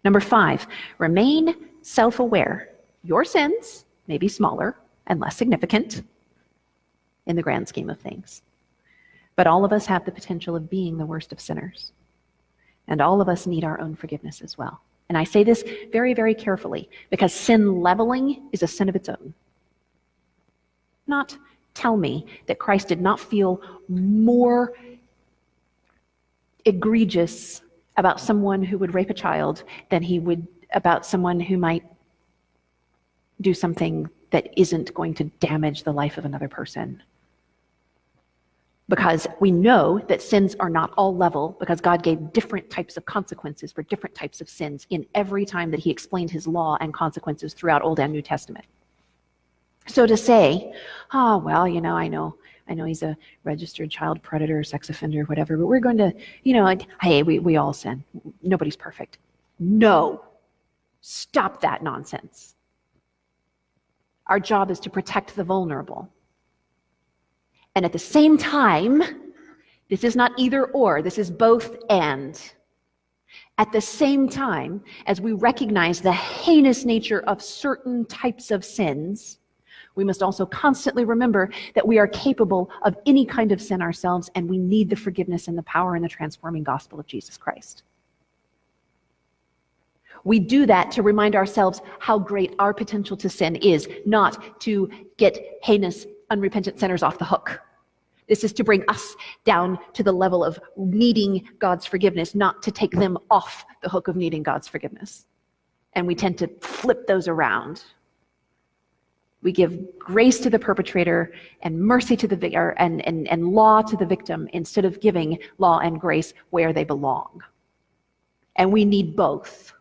Number 5, remain self-aware. Your sins may be smaller and less significant in the grand scheme of things, but all of us have the potential of being the worst of sinners, and all of us need our own forgiveness as well. And I say this very, very carefully, because sin leveling is a sin of its own. Not tell me that Christ did not feel more egregious about someone who would rape a child than he would about someone who might do something that isn't going to damage the life of another person. Because we know that sins are not all level, because God gave different types of consequences for different types of sins in every time that he explained his law and consequences throughout Old and New Testament. So to say, oh, well, I know he's a registered child predator, sex offender, whatever, but we're going to, hey, we all sin. Nobody's perfect. No. Stop that nonsense. Our job is to protect the vulnerable. And at the same time, this is not either or, this is both and. At the same time, as we recognize the heinous nature of certain types of sins, we must also constantly remember that we are capable of any kind of sin ourselves, and we need the forgiveness and the power and the transforming gospel of Jesus Christ. We do that to remind ourselves how great our potential to sin is, not to get heinous, unrepentant sinners off the hook. This is to bring us down to the level of needing God's forgiveness, not to take them off the hook of needing God's forgiveness. And we tend to flip those around. We give grace to the perpetrator and mercy to the victim, and law to the victim, instead of giving law and grace where they belong. And we need both.